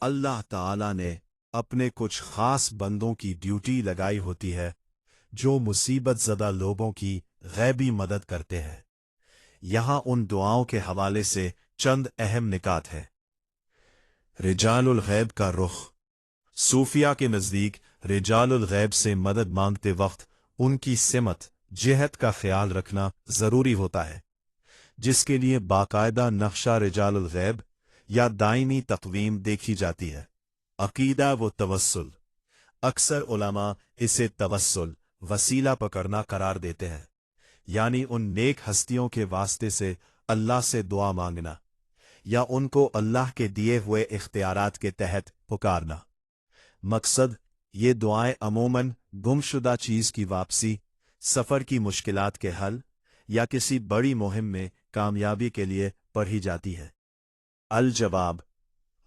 اللہ ताला ने अपने कुछ खास बंदों की ड्यूटी लगाई होती है जो मुसीबत ज़दा लोगों की गैबी मदद करते हैं। यहाँ उन दुआओं के हवाले से चंद अहम निकात है। रिजालुल गैब का रुख। सूफिया के नज़दीक रिजालुल गैब से मदद मांगते वक्त उनकी सिमत जिहत का ख्याल रखना ज़रूरी होता है, जिसके लिए बाकायदा नक्शा रिजालुल गैब या दायमी तक़वीम देखी जाती है। अकीदा व तवस्सुल। अक्सर उलमा इसे तवस्सुल वसीला पकड़ना करार देते हैं, यानी उन नेक हस्तियों के वास्ते से अल्लाह से दुआ मांगना या उनको अल्लाह के दिए हुए इख्तियारात के तहत पुकारना। मकसद ये दुआएं अमूमन गुमशुदा चीज़ की वापसी, सफ़र की मुश्किलात के हल या किसी बड़ी मुहिम में कामयाबी के लिए पढ़ी जाती है। अल जवाब।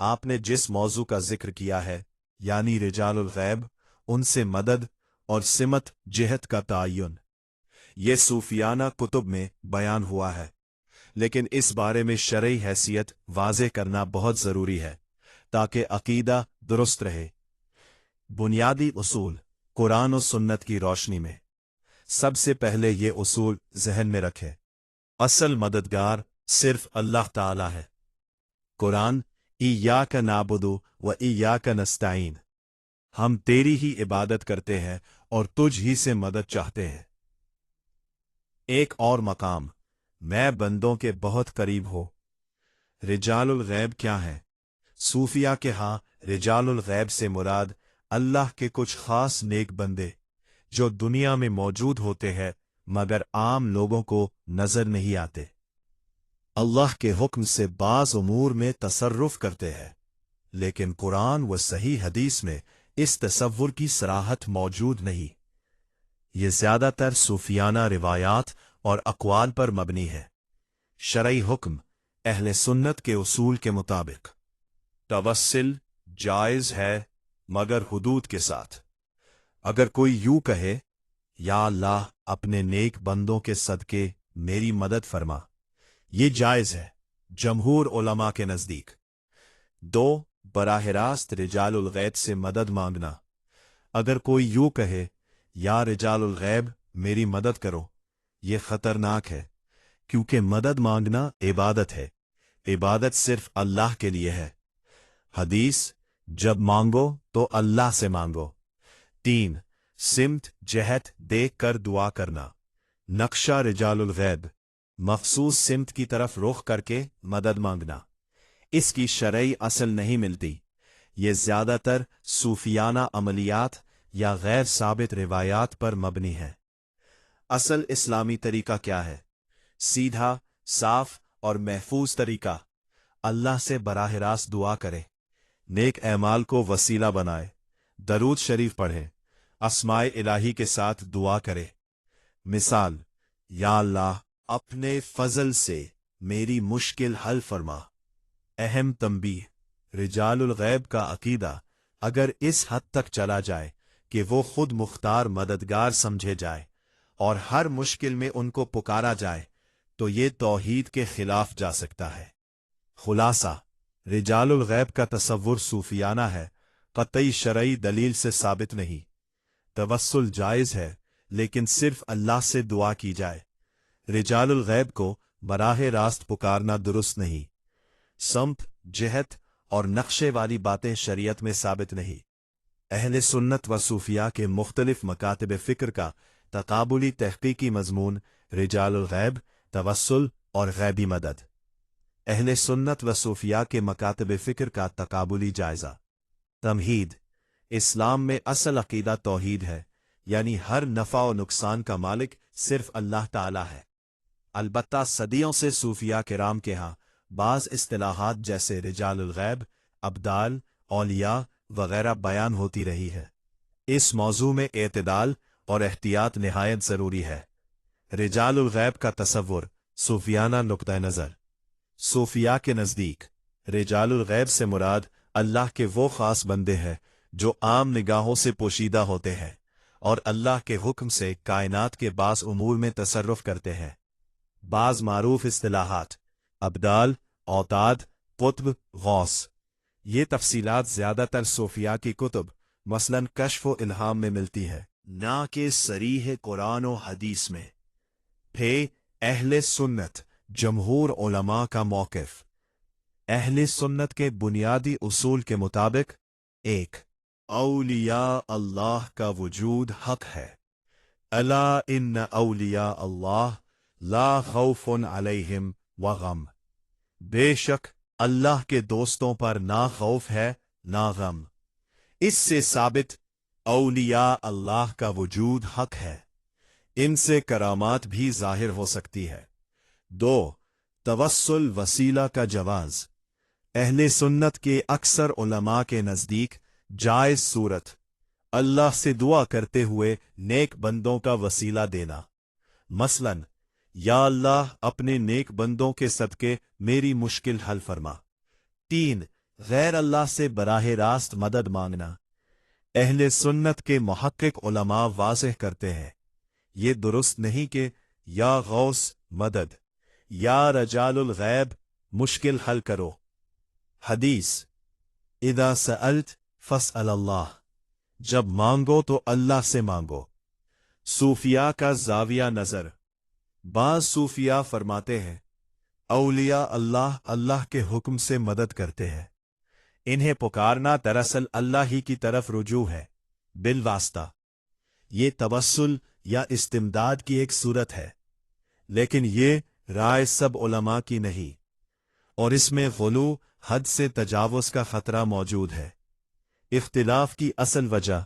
आपने जिस मौजू का जिक्र किया है यानी रिजालुल गैब, उनसे मदद और सिमत जिहत का तयन, ये सूफियाना कुतुब में बयान हुआ है, लेकिन इस बारे में शरई हैसियत वाज़े करना बहुत ज़रूरी है ताकि अकीदा दुरुस्त रहे। बुनियादी उसूल कुरान और सुन्नत की रोशनी में सबसे पहले ये उसूल जहन में रखें। असल मददगार सिर्फ अल्लाह ताला है। कुरान इय्याका नाबुदु व इय्याका नस्तईन, हम तेरी ही इबादत करते हैं और तुझ ही से मदद चाहते हैं। एक और मकाम, मैं बंदों के बहुत करीब हो। रिजालुल गैब क्या है? सूफिया के हाँ रिजालुल गैब से मुराद अल्लाह के कुछ खास नेक बंदे जो दुनिया में मौजूद होते हैं मगर आम लोगों को नजर नहीं आते। अल्लाह के हुक्म से बाज़ उमूर में तसर्रुफ करते हैं, लेकिन कुरान व सही हदीस में इस तसव्वुर की सराहत मौजूद नहीं। ये ज़्यादातर सूफियाना रिवायात और अक़वाल पर मबनी है। शरई हुक्म अहले सुन्नत के उसूल के मुताबिक तवस्सुल जायज़ है, मगर हुदूद के साथ। अगर कोई यूं कहे, या अल्लाह अपने नेक बंदों के सदके मेरी मदद फरमा, ये जायज़ है जमहूर उलमा के नज़दीक। 2. बराह रास्त रिजालुल गैब से मदद मांगना। अगर कोई यूं कहे, या रिजालुल गैब मेरी मदद करो, ये ख़तरनाक है, क्योंकि मदद मांगना इबादत है। इबादत सिर्फ अल्लाह के लिए है। हदीस, जब मांगो तो अल्लाह से मांगो। 3. सिमत जहत देख कर दुआ करना। नक्शा रिजालुल गैब, मखसूस सिमत की तरफ रुख करके मदद मांगना। इसकी शरई असल नहीं मिलती। ये ज़्यादातर सूफियाना अमलियात या गैर साबित रिवायात पर मबनी है। असल इस्लामी तरीका क्या है? सीधा, साफ और महफूज तरीका अल्लाह से बराह रास्त दुआ करे, नेक एमाल को वसीला बनाए, दरूद शरीफ पढ़े, अस्माए इलाही के साथ दुआ करे। मिसाल, या अल्लाह अपने फजल से मेरी मुश्किल हल फरमा। अहम तंबीह, रिजालुल गैब का अकीदा अगर इस हद तक चला जाए कि वो खुद मुख्तार मददगार समझे जाए और हर मुश्किल में उनको पुकारा जाए, तो ये तौहीद के खिलाफ जा सकता है। खुलासा, रिजालुल गैब का तसव्वुर सूफियाना है, कतई शरई दलील से साबित नहीं। तवस्सुल जायज़ है, लेकिन सिर्फ अल्लाह से दुआ की जाए। रिजालुल गैब को बराह रास्त पुकारना दुरुस्त नहीं। सम्त, जिहत और नक्शे वाली बातें शरीयत में साबित नहीं। अहले सुन्नत व सूफिया के मुख्तलिफ मकातिब फ़िक्र का तकाबुली तहकीकी मजमून रिजालुल गैब, तवस्सुल और गैबी मदद। अहले सुन्नत व सूफिया के मकातिब फ़िक्र का तकाबुली जायज़ा। तमहीद, इस्लाम में असल अकीदा तौहीद है, यानी हर नफ़ा और नुकसान का मालिक सिर्फ अल्लाह ताला है। अलबत्ता सदियों से सूफिया किराम के यहाँ बाज़ इस्तिलाहात जैसे रिजालुल गैब, अब्दाल, औलिया वगैरह बयान होती रही है। इस मौजू में एतदाल और एहतियात निहायत ज़रूरी है। रिजालुल गैब का तसव्वुर सूफियाना नुक्ता नज़र। सूफिया के नज़दीक रिजालुल गैब से मुराद अल्लाह के वो ख़ास बंदे हैं जो आम निगाहों से पोशीदा होते हैं और अल्लाह के हुक्म से कायनात के बाज़ उमूर में तसर्रुफ़ करते हैं। बाज़ मारूफ इस्तिलाहात अब्दाल, औताद, कुत्ब, गौस। ये तफसीलात ज़्यादातर सूफिया की कुतुब मसलन कश्फ व इल्हाम में मिलती है, ना कि सरीह कुरान व हदीस में। फिर अहले सुन्नत जमहूर उलमा का मौक़िफ़। अहले सुन्नत के बुनियादी उसूल के मुताबिक 1. औलिया अल्लाह का वजूद हक है। अला इन्न औलिया अल्लाह ला खौफुन अलैहिम व गम। बेशक अल्लाह के दोस्तों पर ना खौफ है ना गम। इससे साबित औलिया अल्लाह का वजूद हक है, इनसे करामात भी जाहिर हो सकती है। 2. तवस्सुल वसीला का जवाज। अहले सुन्नत के अक्सर उलमा के नज़दीक जायज़ सूरत अल्लाह से दुआ करते हुए नेक बंदों का वसीला देना। मसलन, या अल्लाह अपने नेक बंदों के सदके मेरी मुश्किल हल फरमा। 3. गैर अल्लाह से बराह रास्त मदद मांगना। अहले सुन्नत के मुहक्किक उलमा वाज़ेह करते हैं, ये दुरुस्त नहीं कि या गौस मदद, या रजालुल गैब मुश्किल हल करो। हदीस, इदा सअल्त फस्अल अल्लाह, जब मांगो तो अल्लाह से मांगो। सूफिया का जाविया नजर। बाज सूफिया फरमाते हैं, औलिया अल्लाह के हुक्म से मदद करते हैं। इन्हें पुकारना दरअसल अल्लाह ही की तरफ रुजू है, बिलवास्ता। ये तवस्सुल या इस्तिमदाद की एक सूरत है, लेकिन ये राय सब उलमा की नहीं, और इसमें गुलू हद से तजावुज़ का खतरा मौजूद है। इख्तिलाफ की असल वजह।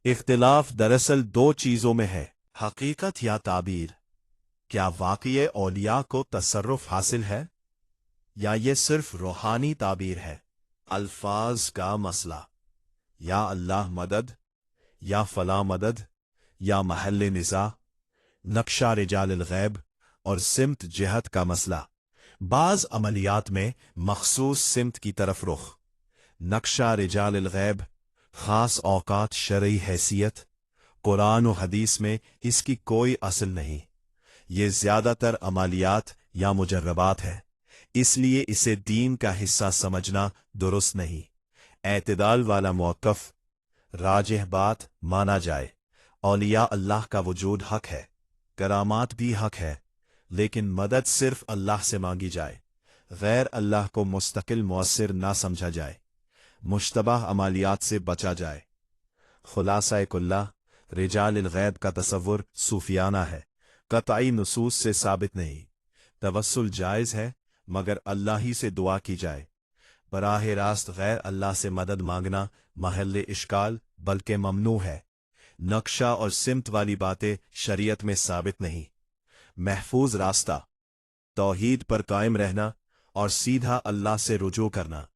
इख्तिलाफ दरअसल 2 चीज़ों में है, हकीकत या ताबीर। क्या वाक़ई औलिया को तसर्रुफ हासिल है, या ये सिर्फ रूहानी ताबीर है। अल्फाज का मसला, या अल्लाह मदद, या फला मदद, या महल निज़ा, नक्शा रिजाल गैब और सिमत जिहत का मसला। बाज़ अमलियात में मखसूस सिमत की तरफ रुख। नक्शा रिजाल गैब, ख़ास औकात शरई हैसियत, कुरान व हदीस में इसकी कोई असल नहीं। ये ज़्यादातर अमलियात या मुजर्रबात है, इसलिए इसे दीन का हिस्सा समझना दुरुस्त नहीं। एतदाल वाला मौक़िफ़, राजिह बात माना जाए, औलिया अल्लाह का वजूद हक है, करामात भी हक है, लेकिन मदद सिर्फ अल्लाह से मांगी जाए, गैर अल्लाह को मुस्तकिल मुअस्सिर ना समझा जाए, मुश्तबाह अमालियात से बचा जाए। खुलासा कुल्ला, रिजाल गैब का तसव्वुर सूफियाना है, कतई नुसूस से साबित नहीं। तवस्सुल जायज़ है, मगर अल्लाह ही से दुआ की जाए। बराह रास्त गैर अल्लाह से मदद मांगना महल इश्काल बल्कि ममनू है। नक्शा और सिमत वाली बातें शरीयत में साबित नहीं। महफूज रास्ता, तौहीद पर कायम रहना और सीधा अल्लाह से रुजू करना।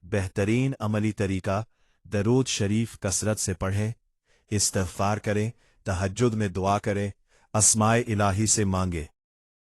बेहतरीन अमली तरीका, दरूद शरीफ कसरत से पढ़ें, इस्तिग़फ़ार करें, तहज्जुद में दुआ करें, अस्माए इलाही से मांगे।